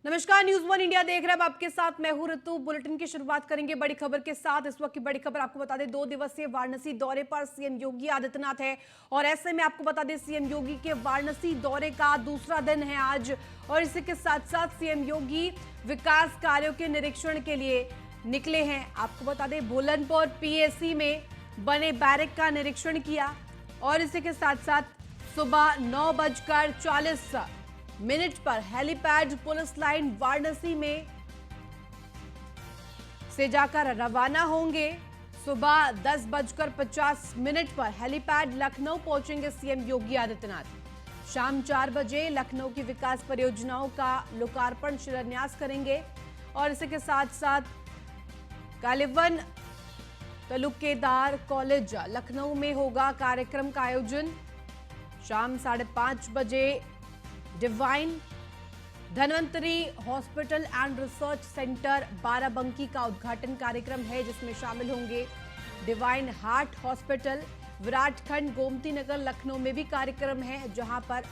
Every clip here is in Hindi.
नमस्कार, न्यूज वन इंडिया देख रहे हैं। अब आपके साथ मैं हूं ऋतु। बुलेटिन की शुरुआत करेंगे बड़ी खबर के साथ। इस वक्त की बड़ी खबर आपको बता दें, 2 दिवसीय वाराणसी दौरे पर सीएम योगी आदित्यनाथ है और ऐसे में आपको बता दें सीएम योगी के वाराणसी दौरे का दूसरा दिन है आज। और इसी के साथ साथ सीएम योगी विकास कार्यों के निरीक्षण के लिए निकले हैं। आपको बता दें भोलनपुर पीएसी में बने बैरक का निरीक्षण किया और इसी के साथ साथ सुबह 9:40 पर हेलीपैड पुलिस लाइन वाराणसी में से जाकर रवाना होंगे। सुबह 10:50 पर हेलीपैड लखनऊ पहुंचेंगे सीएम योगी आदित्यनाथ। शाम 4 बजे लखनऊ की विकास परियोजनाओं का लोकार्पण शिलान्यास करेंगे और इसी के साथ साथ कालीवन तलुकेदार कॉलेज लखनऊ में होगा कार्यक्रम का आयोजन। शाम 5:30 बजे divine Dhanvantari hospital and research centre Barabanki का उद्घाटन कार्यक्रम है, जिसमें शामिल होंगे divine heart hospital. विराटखंड Gomti Nagar Lucknow में भी कार्यक्रम है, जहां पर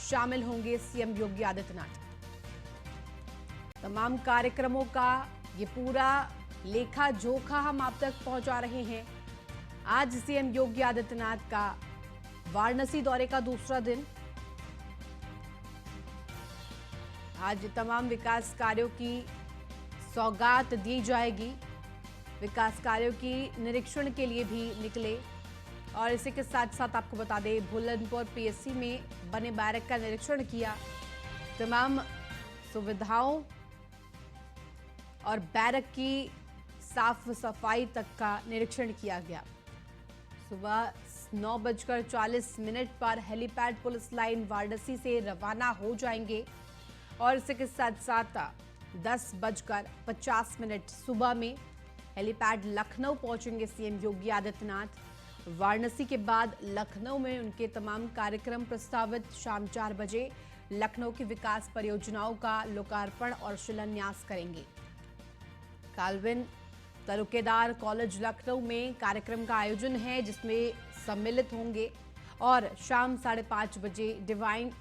शामिल होंगे सीएम योगी आदित्यनाथ। तमाम कार्यक्रमों का ये पूरा लेखा जोखा हम आप तक पहुंचा रहे हैं। आज सीएम योगी आदित्यनाथ का वाराणसी दौरे का दूसरा दिन। आज तमाम विकास कार्यों की सौगात दी जाएगी। विकास कार्यों की निरीक्षण के लिए भी निकले और इसी के साथ साथ आपको बता दें भोलनपुर पीएससी में बने बैरक का निरीक्षण किया। तमाम सुविधाओं और बैरक की साफ सफाई तक का निरीक्षण किया गया। सुबह 9:40 पर हेलीपैड पुलिस लाइन वाराणसी से रवाना हो जाएंगे और इसी के साथ साथ 10:50 सुबह में हेलीपैड लखनऊ पहुंचेंगे सीएम योगी आदित्यनाथ। वाराणसी के बाद लखनऊ में उनके तमाम कार्यक्रम प्रस्तावित। शाम 4 बजे लखनऊ की विकास परियोजनाओं का लोकार्पण और शिलान्यास करेंगे। कालविन तलुकेदार कॉलेज लखनऊ में कार्यक्रम का आयोजन है, जिसमें सम्मिलित होंगे और शाम 5:30 बजे divine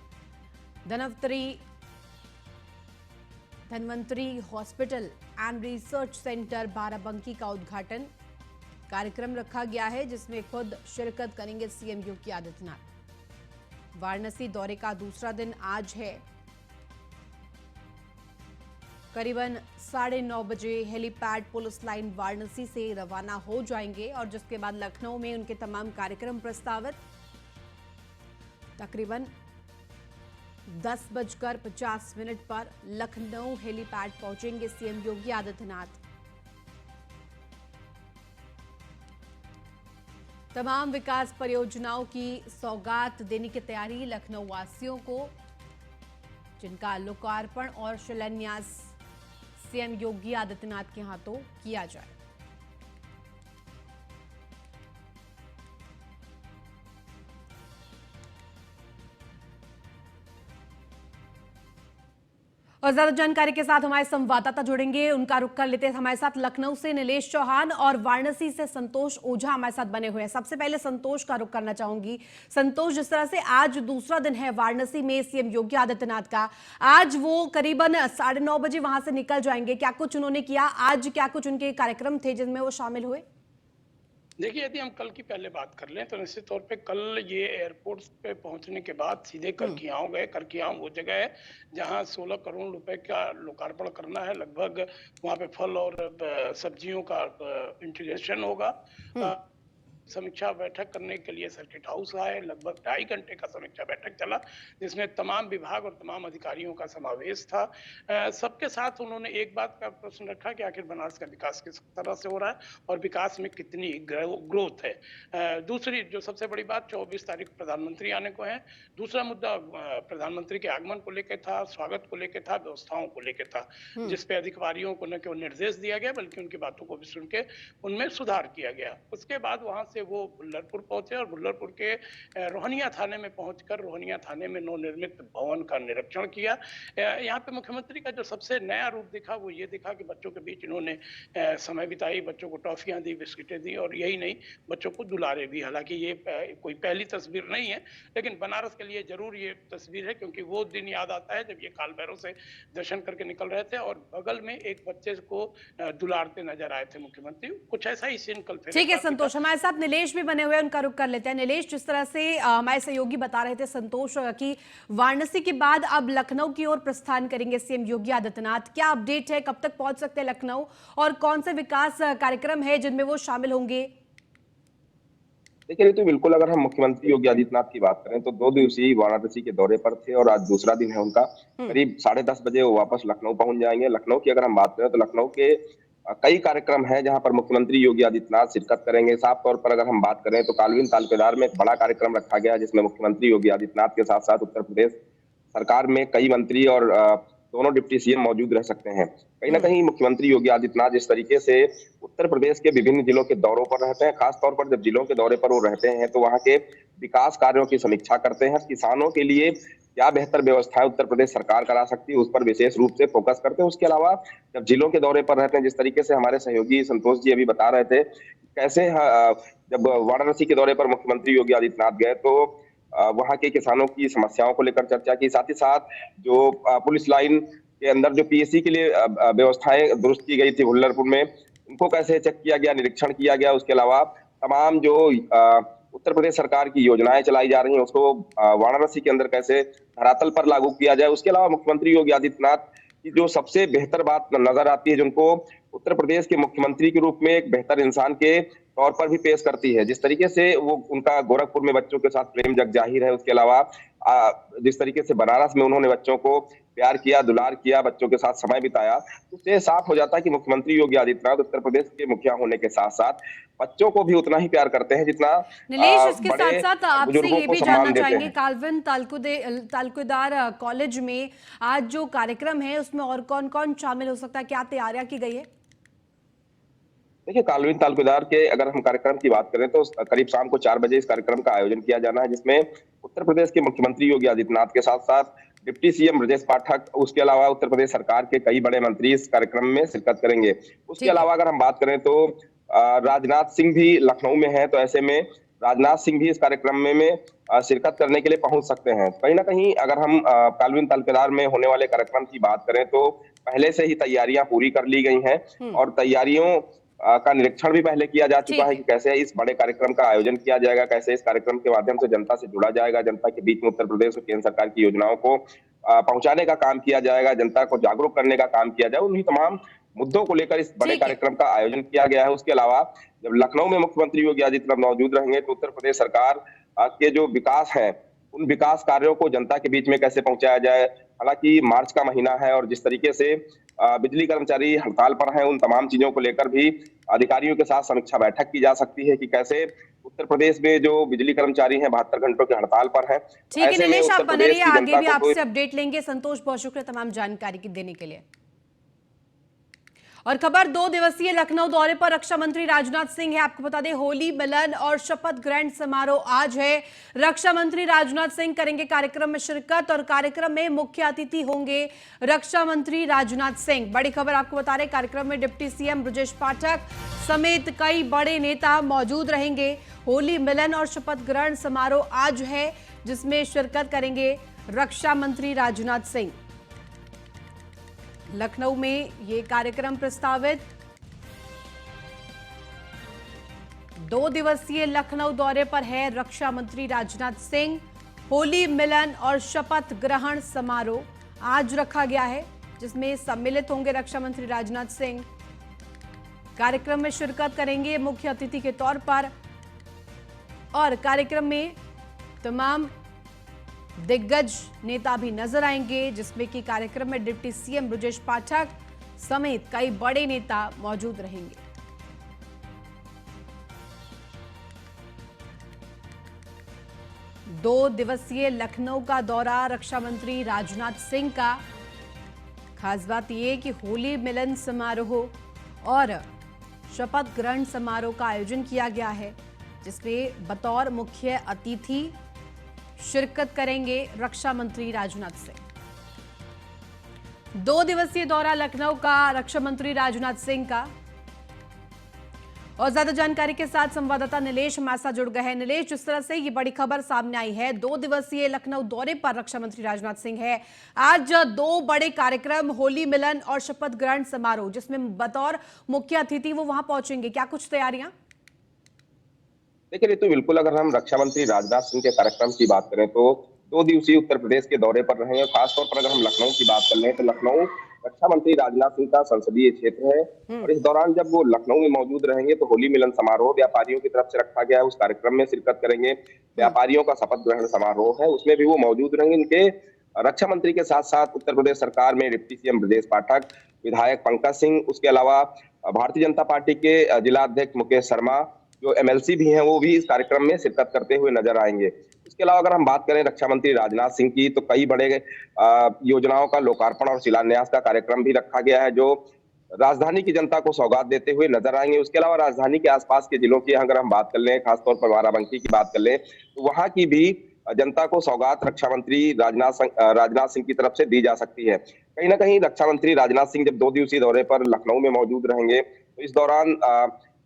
Dhanvantari hospital and research centre Barabanki का उद्घाटन कार्यक्रम रखा गया है, जिसमें खुद शिरकत करेंगे सीएम योगी आदित्यनाथ। वाराणसी दौरे का दूसरा दिन आज है। करीबन 9:30 बजे हेलीपैड पुलिस लाइन वाराणसी से रवाना हो जाएंगे और जिसके बाद लखनऊ में उनके तमाम कार्यक्रम प्रस्तावित। तकरीबन 10:50 पर लखनऊ हेलीपैड पहुंचेंगे सीएम योगी आदित्यनाथ। तमाम विकास परियोजनाओं की सौगात देने की तैयारी लखनऊ वासियों को, जिनका लोकार्पण और शिलान्यास सीएम योगी आदित्यनाथ के हाथों किया जाए। और ज्यादा जानकारी के साथ हमारे संवाददाता जुड़ेंगे, उनका रुख कर लेते हैं। हमारे साथ लखनऊ से नीलेश चौहान और वाराणसी से संतोष ओझा हमारे साथ बने हुए हैं। सबसे पहले संतोष का रुख करना चाहूंगी। संतोष, जिस तरह से आज दूसरा दिन है वाराणसी में सीएम योगी आदित्यनाथ का, आज वो करीबन 9:30 बजे वहां से निकल जाएंगे। क्या कुछ उन्होंने किया आज, क्या कुछ उनके कार्यक्रम थे जिनमें वो शामिल हुए? देखिए, यदि हम कल की पहले बात कर लें तो निश्चित तौर पे कल ये एयरपोर्ट पे पहुंचने के बाद सीधे करखियाव गए। करखियाव वो जगह है जहां 16 करोड़ रुपए का लोकार्पण करना है। लगभग वहां पे फल और सब्जियों का इंटीग्रेशन होगा। समीक्षा बैठक करने के लिए सर्किट हाउस आए। लगभग 2.5 घंटे का समीक्षा बैठक चला, जिसमें तमाम विभाग और तमाम अधिकारियों का समावेश था। सबके साथ उन्होंने एक बात का प्रश्न रखा कि आखिर बनारस का विकास किस तरह से हो रहा है और विकास में कितनी ग्रोथ है। दूसरी जो सबसे बड़ी बात, 24 तारीख प्रधानमंत्री आने को है। दूसरा मुद्दा प्रधानमंत्री के आगमन को लेकर था, स्वागत को लेकर था, व्यवस्थाओं को लेकर था, जिसपे अधिकारियों को न केवल निर्देश दिया गया बल्कि उनकी बातों को भी सुन के उनमें सुधार किया गया। उसके बाद वहां से वो भुल्लरपुर पहुंचे और भुल्लरपुर के रोहनिया थाने में पहुंचकर रोहनिया थाने में नवनिर्मित भवन का निरीक्षण किया। यहाँ पे मुख्यमंत्री का जो सबसे नया रूप दिखा वो ये दिखा कि बच्चों के बीच इन्होंने समय बिताई, बच्चों को टॉफियां दी, बिस्किटें दी और यही नहीं, बच्चों को दुलारे भी। हालांकि ये कोई पहली तस्वीर नहीं है, लेकिन बनारस के लिए जरूर ये तस्वीर है, क्योंकि वो दिन याद आता है जब ये काल भैरव से दर्शन करके निकल रहे थे और बगल में एक बच्चे को दुलारते नजर आए थे मुख्यमंत्री। कुछ ऐसा ही सीन कल फिर। ठीक है संतोष, हमारे साथ नीलेश भी बने हुए हैं, उनका रुख कर लेते हैं। नीलेश, जिस तरह से हमारे सहयोगी बता रहे थे संतोष कि वाराणसी के बाद अब लखनऊ की ओर प्रस्थान करेंगे सीएम योगी आदित्यनाथ, क्या अपडेट है, कब तक पहुंच सकते हैं लखनऊ और कौन से विकास कार्यक्रम है जिनमें वो शामिल होंगे? देखिए तो बिल्कुल, अगर हम मुख्यमंत्री योगी आदित्यनाथ की बात करें तो 2 दिवसीय वाराणसी के दौरे पर थे और आज दूसरा दिन है उनका। करीब 10:30 बजे वो वापस लखनऊ पहुंच जाएंगे। लखनऊ की अगर हम बात करें तो लखनऊ के कई कार्यक्रम हैं जहां पर मुख्यमंत्री योगी आदित्यनाथ शिरकत करेंगे। साफ तौर पर अगर हम बात करें तो कालविन तालुकेदार में एक बड़ा कार्यक्रम रखा गया, जिसमें मुख्यमंत्री योगी आदित्यनाथ के साथ साथ उत्तर प्रदेश सरकार में कई मंत्री और दोनों डिप्टी सीएम मौजूद रह सकते हैं। कहीं ना कहीं मुख्यमंत्री योगी आदित्यनाथ जिस तरीके से उत्तर प्रदेश के विभिन्न जिलों के दौरों पर रहते हैं, खासतौर पर जब जिलों के दौरे पर वो रहते हैं तो वहां के विकास कार्यों की समीक्षा करते हैं। किसानों के लिए क्या बेहतर व्यवस्थाएं उत्तर प्रदेश सरकार करा सकती है, उस पर विशेष रूप से फोकस करते हैं। उसके अलावा जब जिलों के दौरे पर रहते हैं, जिस तरीके से हमारे सहयोगी संतोष जी अभी बता रहे थे, कैसे जब वाराणसी के दौरे पर मुख्यमंत्री योगी आदित्यनाथ गए तो वहां के किसानों की समस्याओं को लेकर चर्चा की। साथ ही साथ जो पुलिस लाइन के अंदर जो पीएससी के लिए व्यवस्थाएं दुरुस्त की गई थी भुल्लरपुर में, उनको कैसे चेक किया गया, निरीक्षण किया गया। उसके अलावा तमाम जो उत्तर प्रदेश सरकार की योजनाएं चलाई जा रही हैं उसको वाराणसी के अंदर कैसे धरातल पर लागू किया जाए। उसके अलावा मुख्यमंत्री योगी आदित्यनाथ की जो सबसे बेहतर बात नजर आती है, जिनको उत्तर प्रदेश के मुख्यमंत्री के रूप में एक बेहतर इंसान के तौर पर भी पेश करती है, जिस तरीके से वो उनका गोरखपुर में बच्चों के साथ प्रेम जग जाहिर है। उसके अलावा जिस तरीके से बनारस में उन्होंने बच्चों को प्यार किया, दुलार किया, बच्चों के साथ समय बिताया, उससे साफ हो जाता है कि मुख्यमंत्री योगी आदित्यनाथ उत्तर प्रदेश के मुखिया होने के साथ साथ बच्चों को भी उतना ही प्यार करते हैं जितना नीलेश, इसके साथ साथ आपसे ये भी जानना चाहेंगे, हैं। कालविन तालुकेदार कॉलेज में आज जो कार्यक्रम है उसमें और कौन कौन शामिल हो सकता है, क्या तैयारियां की गई है? देखिए, कालविन तालुकेदार के अगर हम कार्यक्रम की बात करें तो करीब शाम को 4 बजे इस कार्यक्रम का आयोजन किया जाना है, जिसमें उत्तर प्रदेश के मुख्यमंत्री योगी आदित्यनाथ के साथ साथ डिप्टी सीएम ब्रजेश पाठक, उसके अलावा उत्तर प्रदेश सरकार के कई बड़े मंत्री इस कार्यक्रम में शिरकत करेंगे। उसके अलावा अगर हम बात करें तो राजनाथ सिंह भी लखनऊ में है, तो ऐसे में राजनाथ सिंह भी इस कार्यक्रम में शिरकत करने के लिए पहुंच सकते हैं। कहीं ना कहीं अगर हम कालविन तालुकेदार में होने वाले कार्यक्रम की बात करें तो पहले से ही तैयारियां पूरी कर ली गई हैं और तैयारियों का निरीक्षण भी पहले किया जा चुका है कि कैसे इस बड़े कार्यक्रम का आयोजन किया जाएगा, कैसे इस कार्यक्रम के माध्यम से जनता से जुड़ा जाएगा, जनता के बीच में उत्तर प्रदेश और केंद्र सरकार की योजनाओं को पहुंचाने का काम किया जाएगा, जनता को जागरूक करने का काम किया जाए। उन्हीं तमाम मुद्दों को लेकर इस बड़े कार्यक्रम का आयोजन किया गया है। उसके अलावा जब लखनऊ में मुख्यमंत्री योगी आदित्यनाथ मौजूद रहेंगे तो उत्तर प्रदेश सरकार के जो विकास है उन विकास कार्यों को जनता के बीच में कैसे पहुंचाया जाए। हालांकि मार्च का महीना है और जिस तरीके से बिजली कर्मचारी हड़ताल पर हैं, उन तमाम चीजों को लेकर भी अधिकारियों के साथ समीक्षा बैठक की जा सकती है कि कैसे उत्तर प्रदेश में जो बिजली कर्मचारी हैं 72 घंटों की हड़ताल पर हैं। ठीक है नीलेश, आप बने रहिए, आगे भी आपसे अपडेट लेंगे। संतोष, बहुत शुक्रिया तमाम जानकारी देने के लिए। और खबर 2 दिवसीय लखनऊ दौरे पर रक्षा मंत्री राजनाथ सिंह है। आपको बता दें, होली मिलन और शपथ ग्रहण समारोह आज है। रक्षा मंत्री राजनाथ सिंह करेंगे कार्यक्रम में शिरकत और कार्यक्रम में मुख्य अतिथि होंगे रक्षा मंत्री राजनाथ सिंह। बड़ी खबर आपको बता रहे, कार्यक्रम में डिप्टी सीएम ब्रजेश पाठक समेत कई बड़े नेता मौजूद रहेंगे। होली मिलन और शपथ ग्रहण समारोह आज है, जिसमें शिरकत करेंगे रक्षा मंत्री राजनाथ सिंह। लखनऊ में ये कार्यक्रम प्रस्तावित। 2 दिवसीय लखनऊ दौरे पर है रक्षा मंत्री राजनाथ सिंह। होली मिलन और शपथ ग्रहण समारोह आज रखा गया है, जिसमें सम्मिलित होंगे रक्षा मंत्री राजनाथ सिंह। कार्यक्रम में शिरकत करेंगे मुख्य अतिथि के तौर पर और कार्यक्रम में तमाम दिग्गज नेता भी नजर आएंगे, जिसमें कि कार्यक्रम में डिप्टी सीएम ब्रजेश पाठक समेत कई बड़े नेता मौजूद रहेंगे। दो दिवसीय लखनऊ का दौरा रक्षा मंत्री राजनाथ सिंह का। खास बात यह कि होली मिलन समारोह और शपथ ग्रहण समारोह का आयोजन किया गया है। जिसमें बतौर मुख्य अतिथि शिरकत करेंगे रक्षा मंत्री राजनाथ सिंह। 2 दिवसीय दौरा लखनऊ का रक्षा मंत्री राजनाथ सिंह का। और ज्यादा जानकारी के साथ संवाददाता नीलेश हमारे साथ जुड़ गए हैं। नीलेश, जिस तरह से ये बड़ी खबर सामने आई है, 2 दिवसीय लखनऊ दौरे पर रक्षा मंत्री राजनाथ सिंह है। आज 2 बड़े कार्यक्रम, होली मिलन और शपथ ग्रहण समारोह, जिसमें बतौर मुख्य अतिथि वो वहां पहुंचेंगे। क्या कुछ तैयारियां? देखिए रितु, बिल्कुल अगर हम रक्षा मंत्री राजनाथ सिंह के कार्यक्रम की बात करें तो 2 दिवसीय उत्तर प्रदेश के दौरे पर रहे हैं। खासतौर पर अगर हम लखनऊ की बात कर लें तो लखनऊ रक्षा मंत्री राजनाथ सिंह का संसदीय क्षेत्र है और इस दौरान जब वो लखनऊ में मौजूद रहेंगे तो होली मिलन समारोह व्यापारियों की तरफ से रखा गया है, उस कार्यक्रम में शिरकत करेंगे। व्यापारियों का शपथ ग्रहण समारोह है, उसमें भी वो मौजूद रहेंगे। इनके रक्षा मंत्री के साथ साथ उत्तर प्रदेश सरकार में डिप्टी सीएम ब्रजेश पाठक, विधायक पंकज सिंह, उसके अलावा भारतीय जनता पार्टी के जिला अध्यक्ष मुकेश शर्मा, जो एमएलसी भी हैं, वो भी इस कार्यक्रम में शिरकत करते हुए नजर आएंगे। इसके अलावा अगर हम बात करें रक्षा मंत्री राजनाथ सिंह की, तो कई बड़े योजनाओं का लोकार्पण और शिलान्यास का कार्यक्रम भी रखा गया है, जो राजधानी की जनता को सौगात देते हुए नजर आएंगे। उसके अलावा राजधानी के आसपास के जिलों की अगर हम बात कर लें, खासतौर पर बाराबंकी की बात कर लें, तो वहां की भी जनता को सौगात रक्षा मंत्री राजनाथ सिंह की तरफ से दी जा सकती है। कहीं ना कहीं रक्षा मंत्री राजनाथ सिंह जब 2 दिवसीय दौरे पर लखनऊ में मौजूद रहेंगे तो इस दौरान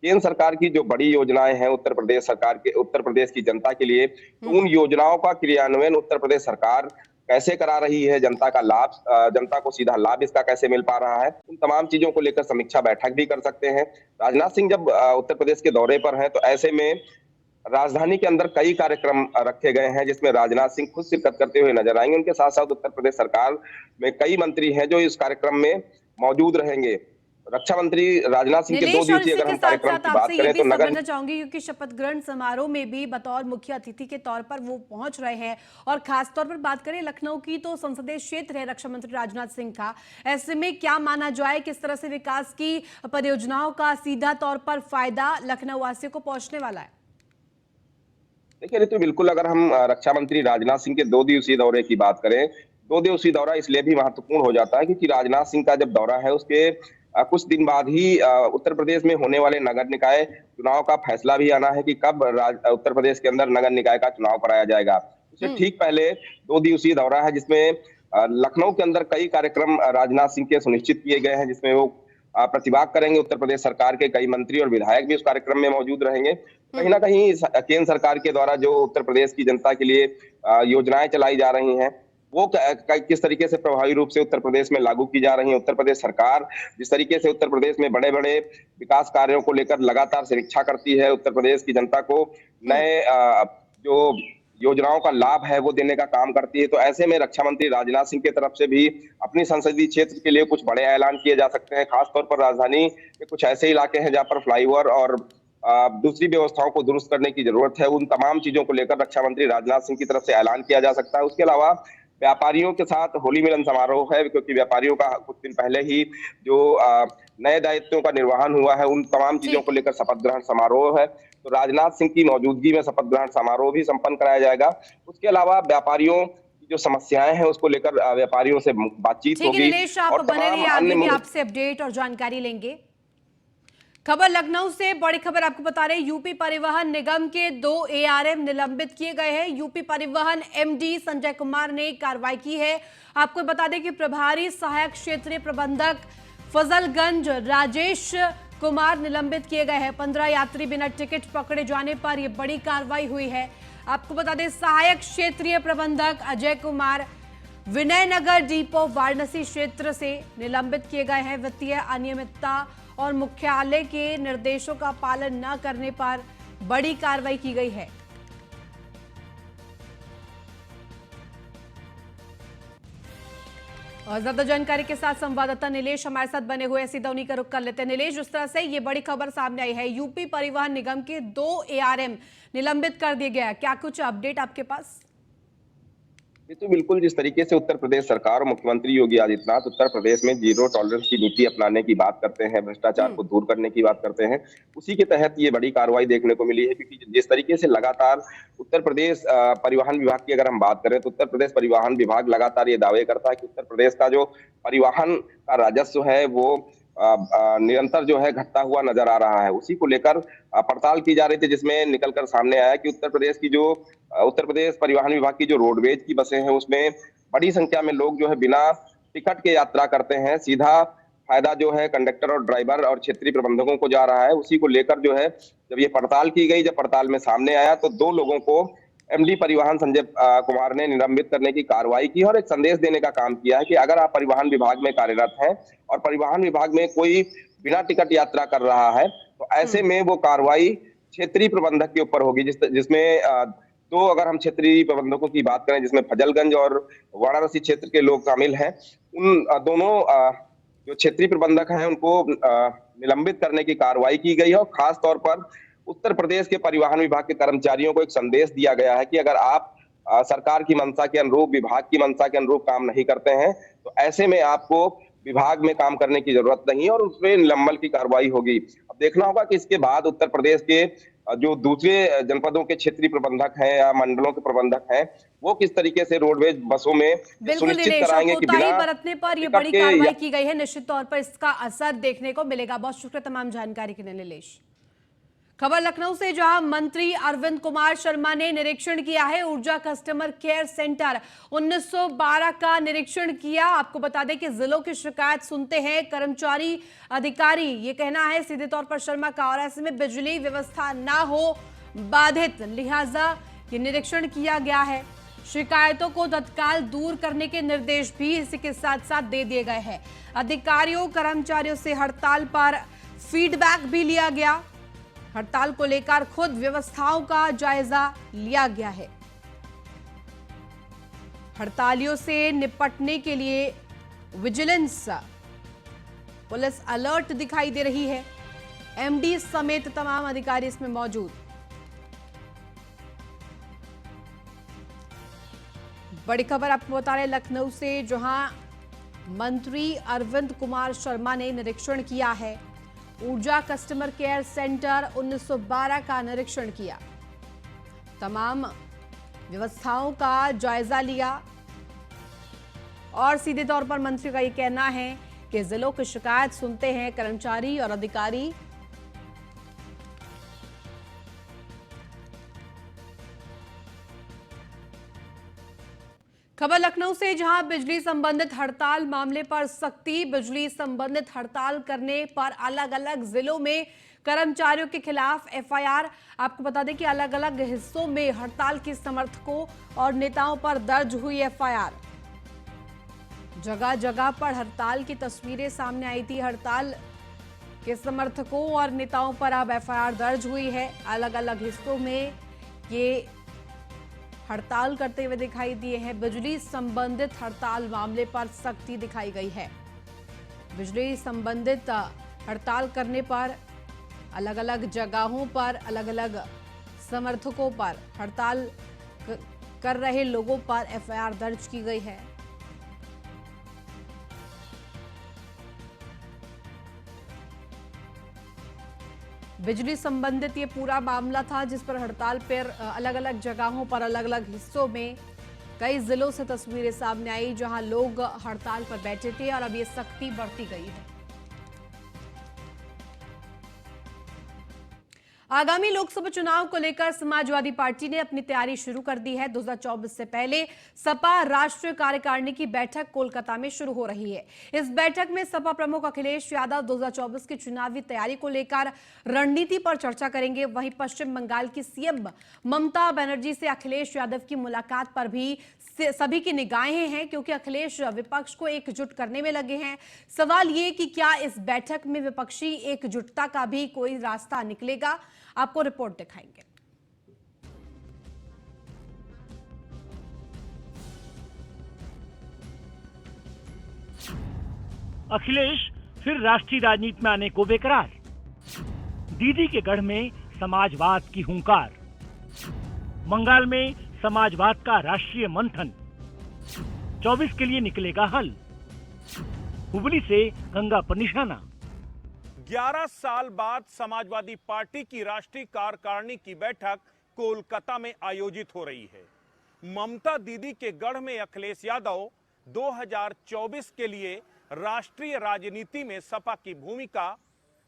केंद्र सरकार की जो बड़ी योजनाएं हैं उत्तर प्रदेश की जनता के लिए, तो उन योजनाओं का क्रियान्वयन उत्तर प्रदेश सरकार कैसे करा रही है, जनता का लाभ, जनता को सीधा लाभ इसका कैसे मिल पा रहा है, उन तमाम चीजों को लेकर समीक्षा बैठक भी कर सकते हैं। राजनाथ सिंह जब उत्तर प्रदेश के दौरे पर हैं तो ऐसे में राजधानी के अंदर कई कार्यक्रम रखे गए हैं जिसमें राजनाथ सिंह खुद शिरकत करते हुए नजर आएंगे। उनके साथ साथ उत्तर प्रदेश सरकार में कई मंत्री हैं जो इस कार्यक्रम में मौजूद रहेंगे। रक्षा मंत्री राजनाथ सिंह के 2 दिवसीय अगर हम कार्यक्रम की बात करें तो नगर चाहूंगी, क्योंकि शपथ ग्रहण समारोह में भी बतौर मुख्य अतिथि के तौर पर वो पहुंच रहे हैं और खास तौर पर बात करें लखनऊ की तो संसदीय क्षेत्र है रक्षा मंत्री राजनाथ सिंह का। ऐसे में क्या माना जाए, किस तरह से विकास की परियोजनाओं का सीधा तौर पर फायदा लखनऊ वासियों को पहुंचने वाला है? देखिए रितु, बिल्कुल अगर हम रक्षा मंत्री राजनाथ सिंह के 2 दिवसीय दौरे की बात करें, 2 दिवसीय दौरा इसलिए भी महत्वपूर्ण हो जाता है क्योंकि राजनाथ सिंह का जब दौरा है उसके कुछ दिन बाद ही उत्तर प्रदेश में होने वाले नगर निकाय चुनाव का फैसला भी आना है कि कब उत्तर प्रदेश के अंदर नगर निकाय का चुनाव कराया जाएगा। उससे ठीक पहले 2 दिवसीय दौरा है जिसमें लखनऊ के अंदर कई कार्यक्रम राजनाथ सिंह के सुनिश्चित किए गए हैं, जिसमें वो प्रतिभाग करेंगे। उत्तर प्रदेश सरकार के कई मंत्री और विधायक भी उस कार्यक्रम में मौजूद रहेंगे। कहीं ना कहीं केंद्र सरकार के द्वारा जो उत्तर प्रदेश की जनता के लिए योजनाएं चलाई जा रही हैं वो किस तरीके से प्रभावी रूप से उत्तर प्रदेश में लागू की जा रही है। उत्तर प्रदेश सरकार जिस तरीके से उत्तर प्रदेश में बड़े बड़े विकास कार्यों को लेकर लगातार समीक्षा करती है, उत्तर प्रदेश की जनता को नए जो योजनाओं का लाभ है वो देने का काम करती है, तो ऐसे में रक्षा मंत्री राजनाथ सिंह की तरफ से भी अपनी संसदीय क्षेत्र के लिए कुछ बड़े ऐलान किए जा सकते हैं। खासतौर पर राजधानी के कुछ ऐसे इलाके हैं जहां पर फ्लाईओवर और दूसरी व्यवस्थाओं को दुरुस्त करने की जरूरत है। उन तमाम चीजों को लेकर रक्षा मंत्री राजनाथ सिंह की तरफ से ऐलान किया जा सकता है। उसके अलावा व्यापारियों के साथ होली मिलन समारोह है, क्योंकि व्यापारियों का कुछ दिन पहले ही जो नए दायित्वों का निर्वहन हुआ है उन तमाम चीजों को लेकर शपथ ग्रहण समारोह है, तो राजनाथ सिंह की मौजूदगी में शपथ ग्रहण समारोह भी संपन्न कराया जाएगा। उसके अलावा व्यापारियों की जो समस्याएं हैं उसको लेकर व्यापारियों से बातचीत होगी। नीलेश, आप बने रहिए, आगे भी आपसे अपडेट और जानकारी लेंगे। खबर लखनऊ से, बड़ी खबर आपको बता रहे हैं, यूपी परिवहन निगम के 2 एआरएम निलंबित किए गए हैं। यूपी परिवहन एमडी संजय कुमार ने कार्रवाई की है। आपको बता दें कि प्रभारी सहायक क्षेत्रीय प्रबंधक फजलगंज राजेश कुमार निलंबित किए गए हैं। 15 यात्री बिना टिकट पकड़े जाने पर यह बड़ी कार्रवाई हुई है। आपको बता दें सहायक क्षेत्रीय प्रबंधक अजय कुमार विनयनगर डिपो वाराणसी क्षेत्र से निलंबित किए गए हैं। वित्तीय अनियमितता और मुख्यालय के निर्देशों का पालन न करने पर बड़ी कार्रवाई की गई है। और ज्यादा जानकारी के साथ संवाददाता नीलेश हमारे साथ बने हुए, सीधा उन्हीं का रुख कर लेते हैं। नीलेश, जिस तरह से ये बड़ी खबर सामने आई है, यूपी परिवहन निगम के 2 एआरएम निलंबित कर दिए गया, क्या कुछ अपडेट आपके पास? तो बिल्कुल जिस तरीके से उत्तर प्रदेश सरकार और मुख्यमंत्री योगी आदित्यनाथ उत्तर प्रदेश में 0 टॉलरेंस की नीति अपनाने की बात करते हैं, भ्रष्टाचार को दूर करने की बात करते हैं, उसी के तहत ये बड़ी कार्रवाई देखने को मिली है। क्योंकि जिस तरीके से लगातार उत्तर प्रदेश परिवहन विभाग की अगर हम बात करें तो उत्तर प्रदेश परिवहन विभाग लगातार ये दावे करता है कि उत्तर प्रदेश का जो परिवहन का राजस्व है वो निरंतर जो है घटता हुआ नजर आ रहा है। उसी को लेकर पड़ताल की जा रही थी, जिसमें निकलकर सामने आया कि उत्तर प्रदेश परिवहन विभाग की जो रोडवेज की बसें हैं उसमें बड़ी संख्या में लोग जो है बिना टिकट के यात्रा करते हैं। सीधा फायदा जो है कंडक्टर और ड्राइवर और क्षेत्रीय प्रबंधकों को जा रहा है। उसी को लेकर जो है जब ये पड़ताल की गई, जब पड़ताल में सामने आया तो 2 लोगों को एमडी परिवहन संजय कुमार ने निलंबित करने की कार्रवाई की और एक संदेश देने का काम किया है कि अगर आप परिवहन विभाग में कार्यरत हैं और परिवहन विभाग में कोई बिना टिकट यात्रा कर रहा है तो ऐसे में वो कार्रवाई क्षेत्रीय प्रबंधक के ऊपर होगी, जिसमें तो अगर हम क्षेत्रीय प्रबंधकों की बात करें जिसमें फजलगंज और वाराणसी क्षेत्र के लोग शामिल हैं, उन दोनों जो क्षेत्रीय प्रबंधक हैं उनको निलंबित करने की कार्रवाई की गई है। और खास तौर पर उत्तर प्रदेश के परिवहन विभाग के कर्मचारियों को एक संदेश दिया गया है कि अगर आप सरकार की मंशा के अनुरूप, विभाग की मंशा के अनुरूप काम नहीं करते हैं तो ऐसे में आपको विभाग में काम करने की जरूरत नहीं और उसमें निलंबन की कार्रवाई होगी। अब देखना होगा कि इसके बाद उत्तर प्रदेश के जो दूसरे जनपदों के क्षेत्रीय प्रबंधक हैं या मंडलों के प्रबंधक हैं वो किस तरीके से रोडवेज बसों में सुनिश्चित कराएंगे कि बिना बरतने पर ये बड़ी कार्रवाई की गई है। निश्चित तौर पर इसका असर देखने को मिलेगा। बहुत शुक्रिया तमाम जानकारी के लिए नीलेश। खबर लखनऊ से, जहां मंत्री अरविंद कुमार शर्मा ने निरीक्षण किया है। ऊर्जा कस्टमर केयर सेंटर 1912 का निरीक्षण किया। आपको बता दें कि जिलों की शिकायत सुनते हैं कर्मचारी अधिकारी। ये कहना है सीधे तौर पर शर्मा का, और ऐसे में बिजली व्यवस्था ना हो बाधित, लिहाजा ये निरीक्षण किया गया है। शिकायतों को तत्काल दूर करने के निर्देश भी इसी के साथ साथ दे दिए गए हैं। अधिकारियों कर्मचारियों से हड़ताल पर फीडबैक भी लिया गया। हड़ताल को लेकर खुद व्यवस्थाओं का जायजा लिया गया है। हड़तालियों से निपटने के लिए विजिलेंस पुलिस अलर्ट दिखाई दे रही है। एमडी समेत तमाम अधिकारी इसमें मौजूद। बड़ी खबर आपको बता रहे लखनऊ से, जहां मंत्री अरविंद कुमार शर्मा ने निरीक्षण किया है। ऊर्जा कस्टमर केयर सेंटर 1912 का निरीक्षण किया। तमाम व्यवस्थाओं का जायजा लिया और सीधे तौर पर मंत्री का यह कहना है कि जिलों की शिकायत सुनते हैं कर्मचारी और अधिकारी। खबर लखनऊ से, जहां बिजली संबंधित हड़ताल मामले पर सख्ती। बिजली संबंधित हड़ताल करने पर अलग अलग जिलों में कर्मचारियों के खिलाफ एफआईआर। आपको बता दें कि अलग अलग हिस्सों में हड़ताल के समर्थकों और नेताओं पर दर्ज हुई एफआईआर। जगह जगह पर हड़ताल की तस्वीरें सामने आई थी। हड़ताल के समर्थकों और नेताओं पर अब एफआईआर दर्ज हुई है। अलग अलग हिस्सों में ये हड़ताल करते हुए दिखाई दिए हैं। बिजली संबंधित हड़ताल मामले पर सख्ती दिखाई गई है। बिजली संबंधित हड़ताल करने पर अलग अलग जगहों पर अलग अलग समर्थकों पर, हड़ताल कर रहे लोगों पर एफआईआर दर्ज की गई है। बिजली संबंधित ये पूरा मामला था जिस पर हड़ताल पर अलग अलग जगहों पर अलग अलग हिस्सों में कई जिलों से तस्वीरें सामने आई जहां लोग हड़ताल पर बैठे थे और अब ये सख्ती बढ़ती गई है। आगामी लोकसभा चुनाव को लेकर समाजवादी पार्टी ने अपनी तैयारी शुरू कर दी है। 2024 से पहले सपा राष्ट्रीय कार्यकारिणी की बैठक कोलकाता में शुरू हो रही है। इस बैठक में सपा प्रमुख अखिलेश यादव 2024 की चुनावी तैयारी को लेकर रणनीति पर चर्चा करेंगे। वहीं पश्चिम बंगाल की सीएम ममता बनर्जी से अखिलेश यादव की मुलाकात पर भी सभी की निगाहें हैं, क्योंकि अखिलेश विपक्ष को एकजुट करने में लगे हैं। सवाल ये कि क्या इस बैठक में विपक्षी एकजुटता का भी कोई रास्ता निकलेगा, आपको रिपोर्ट दिखाएंगे। अखिलेश फिर राष्ट्रीय राजनीति में आने को बेकरार। दीदी के गढ़ में समाजवाद की हुंकार। बंगाल में समाजवाद का राष्ट्रीय मंथन। 24 के लिए निकलेगा हल। हुबली से गंगा पर निशाना। 11 साल बाद समाजवादी पार्टी की राष्ट्रीय कार्यकारिणी की बैठक कोलकाता में आयोजित हो रही है। ममता दीदी के गढ़ में अखिलेश यादव 2024 के लिए राष्ट्रीय राजनीति में सपा की भूमिका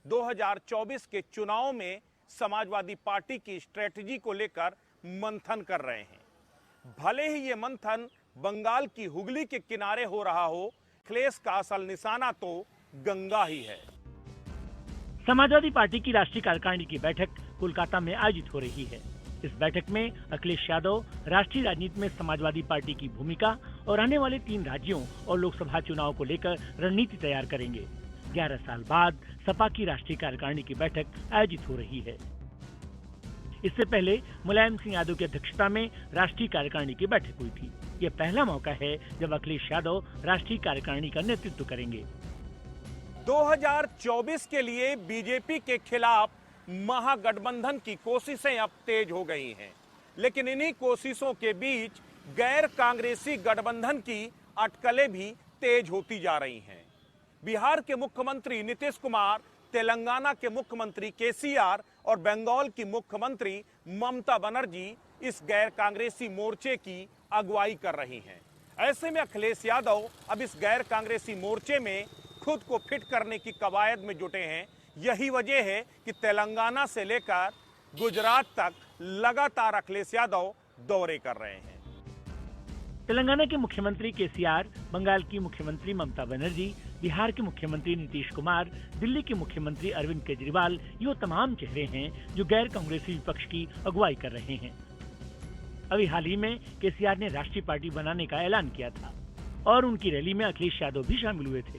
2024 के चुनाव में समाजवादी पार्टी की स्ट्रेटजी को लेकर मंथन कर रहे हैं। भले ही ये मंथन बंगाल की हुगली के किनारे हो रहा हो, अखिलेश का असल निशाना तो गंगा ही है। समाजवादी पार्टी की राष्ट्रीय कार्यकारिणी की बैठक कोलकाता में आयोजित हो रही है। इस बैठक में अखिलेश यादव राष्ट्रीय राजनीति में समाजवादी पार्टी की भूमिका और आने वाले 3 राज्यों और लोकसभा चुनाव को लेकर रणनीति तैयार करेंगे। 11 साल बाद सपा की राष्ट्रीय कार्यकारिणी की बैठक आयोजित हो रही है। इससे पहले मुलायम सिंह यादव की अध्यक्षता में राष्ट्रीय कार्यकारिणी की बैठक हुई थी। यह पहला मौका है जब अखिलेश यादव राष्ट्रीय कार्यकारिणी का नेतृत्व करेंगे। 2024 के लिए बीजेपी के खिलाफ महागठबंधन की कोशिशें अब तेज हो गई हैं, लेकिन इन्हीं कोशिशों के बीच गैर कांग्रेसी गठबंधन की अटकलें भी तेज होती जा रही हैं। बिहार के मुख्यमंत्री नीतीश कुमार, तेलंगाना के मुख्यमंत्री केसीआर और बंगाल की मुख्यमंत्री ममता बनर्जी इस गैर कांग्रेसी मोर्चे की अगुवाई कर रही हैं। ऐसे में अखिलेश यादव अब इस गैर कांग्रेसी मोर्चे में खुद को फिट करने की कवायद में जुटे हैं। यही वजह है कि तेलंगाना से लेकर गुजरात तक लगातार अखिलेश यादव दौरे कर रहे हैं। तेलंगाना के मुख्यमंत्री केसीआर, बंगाल की मुख्यमंत्री ममता बनर्जी, बिहार के मुख्यमंत्री नीतीश कुमार, दिल्ली के मुख्यमंत्री अरविंद केजरीवाल, ये तमाम चेहरे हैं जो गैर कांग्रेसी विपक्ष की अगुवाई कर रहे हैं। अभी हाल ही में केसीआर ने राष्ट्रीय पार्टी बनाने का ऐलान किया था और उनकी रैली में अखिलेश यादव भी शामिल हुए थे।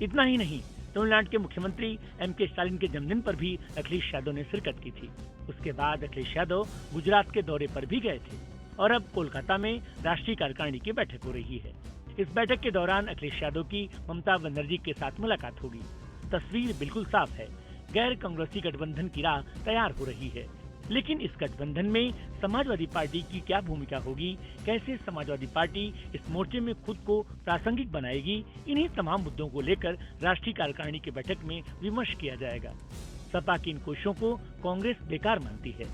इतना ही नहीं, तमिलनाडु के मुख्यमंत्री एम.के. स्टालिन के जन्मदिन पर भी अखिलेश यादव ने शिरकत की थी। उसके बाद अखिलेश यादव गुजरात के दौरे पर भी गए थे और अब कोलकाता में राष्ट्रीय कार्यकारिणी की बैठक हो रही है। इस बैठक के दौरान अखिलेश यादव की ममता बनर्जी के साथ मुलाकात होगी। तस्वीर बिल्कुल साफ है, गैर कांग्रेसी गठबंधन की राह तैयार हो रही है। लेकिन इस गठबंधन में समाजवादी पार्टी की क्या भूमिका होगी, कैसे समाजवादी पार्टी इस मोर्चे में खुद को प्रासंगिक बनाएगी, इन्हीं तमाम मुद्दों को लेकर राष्ट्रीय कार्यकारिणी की बैठक में विमर्श किया जाएगा। सपा की इन कोशिशों को कांग्रेस बेकार मानती है,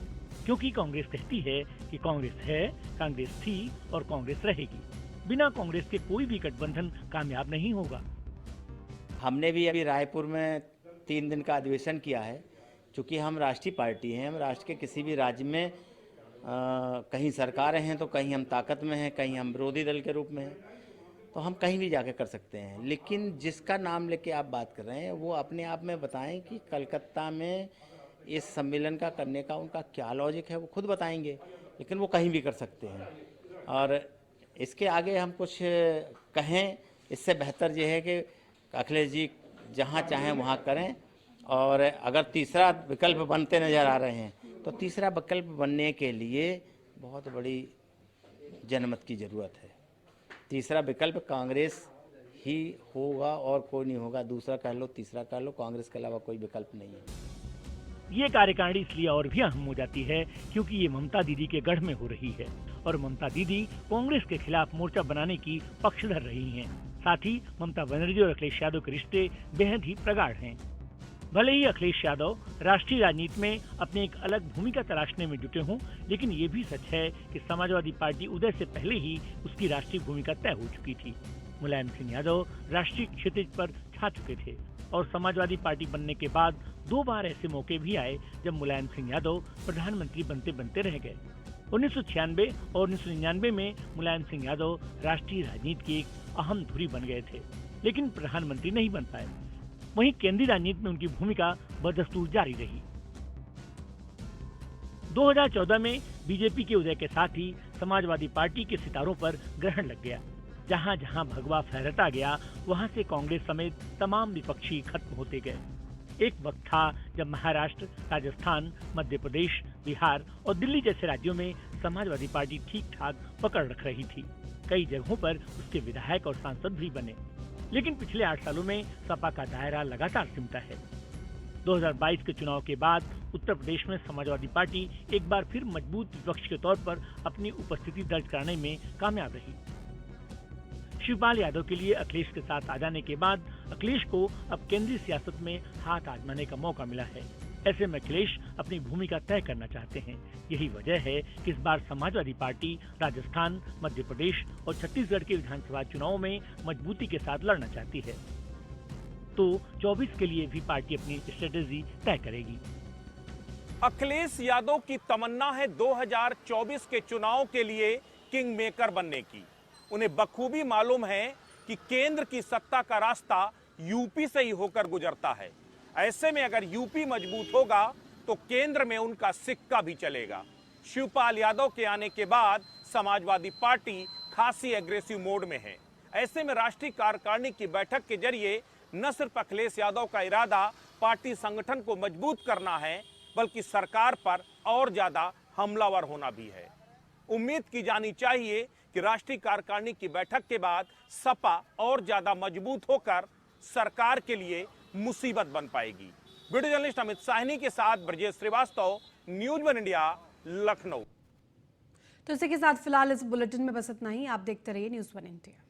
क्योंकि कांग्रेस कहती है कि कांग्रेस है, कांग्रेस थी और कांग्रेस रहेगी। बिना कांग्रेस के कोई भी गठबंधन कामयाब नहीं होगा। हमने भी अभी रायपुर में 3 दिन का अधिवेशन किया है। चूँकि हम राष्ट्रीय पार्टी हैं, हम राष्ट्र के किसी भी राज्य में कहीं सरकारें हैं तो कहीं हम ताकत में हैं, कहीं हम विरोधी दल के रूप में हैं, तो हम कहीं भी जाके कर सकते हैं। लेकिन जिसका नाम लेके आप बात कर रहे हैं वो अपने आप में बताएं कि कलकत्ता में इस सम्मेलन का करने का उनका क्या लॉजिक है, वो खुद बताएंगे। लेकिन वो कहीं भी कर सकते हैं और इसके आगे हम कुछ कहें इससे बेहतर ये है कि अखिलेश जी जहाँ चाहें वहाँ करें। और अगर तीसरा विकल्प बनते नज़र आ रहे हैं तो तीसरा विकल्प बनने के लिए बहुत बड़ी जनमत की ज़रूरत है। तीसरा विकल्प कांग्रेस ही होगा और कोई नहीं होगा। दूसरा कह लो, तीसरा कह लो, कांग्रेस के अलावा कोई विकल्प नहीं है। ये कार्यकारिणी इसलिए और भी अहम हो जाती है क्योंकि ये ममता दीदी के गढ़ में हो रही है और ममता दीदी कांग्रेस के खिलाफ मोर्चा बनाने की पक्षधर रही हैं। साथ ही ममता बनर्जी और अखिलेश यादव के रिश्ते बेहद ही प्रगाढ़ हैं। भले ही अखिलेश यादव राष्ट्रीय राजनीति में अपनी एक अलग भूमिका तलाशने में जुटे हों, लेकिन ये भी सच है कि समाजवादी पार्टी उदय से पहले ही उसकी राष्ट्रीय भूमिका तय हो चुकी थी। मुलायम सिंह यादव राष्ट्रीय क्षितिज पर छा चुके थे और समाजवादी पार्टी बनने के बाद 2 बार ऐसे मौके भी आए जब मुलायम सिंह यादव प्रधानमंत्री बनते बनते रह गए। 1996 और 1999 में मुलायम सिंह यादव राष्ट्रीय राजनीति की एक अहम धुरी बन गए थे, लेकिन प्रधानमंत्री नहीं बन पाए। वहीं केंद्रीय राजनीति में उनकी भूमिका बदस्तूर जारी रही। 2014 में बीजेपी के उदय के साथ ही समाजवादी पार्टी के सितारों पर ग्रहण लग गया। जहां जहां भगवा फहरता गया, वहां से कांग्रेस समेत तमाम विपक्षी खत्म होते गए। एक वक्त था जब महाराष्ट्र, राजस्थान, मध्य प्रदेश, बिहार और दिल्ली जैसे राज्यों में समाजवादी पार्टी ठीक ठाक पकड़ रख रही थी। कई जगहों पर उसके विधायक और सांसद भी बने। लेकिन पिछले 8 सालों में सपा का दायरा लगातार सिमटा है। 2022 के चुनाव के बाद उत्तर प्रदेश में समाजवादी पार्टी एक बार फिर मजबूत विपक्ष के तौर पर अपनी उपस्थिति दर्ज कराने में कामयाब रही। शिवपाल यादव के लिए अखिलेश के साथ आ जाने के बाद अखिलेश को अब केंद्रीय सियासत में हाथ आजमाने का मौका मिला है। ऐसे में अखिलेश अपनी भूमिका तय करना चाहते हैं। यही वजह है कि इस बार समाजवादी पार्टी राजस्थान, मध्य प्रदेश और छत्तीसगढ़ के विधानसभा चुनावों में मजबूती के साथ लड़ना चाहती है। तो 24 के लिए भी पार्टी अपनी स्ट्रेटेजी तय करेगी। अखिलेश यादव की तमन्ना है 2024 के चुनाव के लिए किंग मेकर बनने की। उन्हें बखूबी मालूम है कि केंद्र की सत्ता का रास्ता यूपी से ही होकर गुजरता है। ऐसे में अगर यूपी मजबूत होगा तो केंद्र में उनका सिक्का भी चलेगा। शिवपाल यादव के आने के बाद समाजवादी पार्टी खासी एग्रेसिव मोड में है। ऐसे में राष्ट्रीय कार्यकारिणी की बैठक के जरिए न सिर्फ अखिलेश यादव का इरादा पार्टी संगठन को मजबूत करना है, बल्कि सरकार पर और ज्यादा हमलावर होना भी है। उम्मीद की जानी चाहिए कि राष्ट्रीय कार्यकारिणी की बैठक के बाद सपा और ज्यादा मजबूत होकर सरकार के लिए मुसीबत बन पाएगी। वीडियो जर्नलिस्ट अमित साहनी के साथ Brajesh Srivastava, news one India, Lucknow. तो इसी के साथ फिलहाल इस बुलेटिन में बस इतना ही। आप देखते रहिए न्यूज़ वन इंडिया।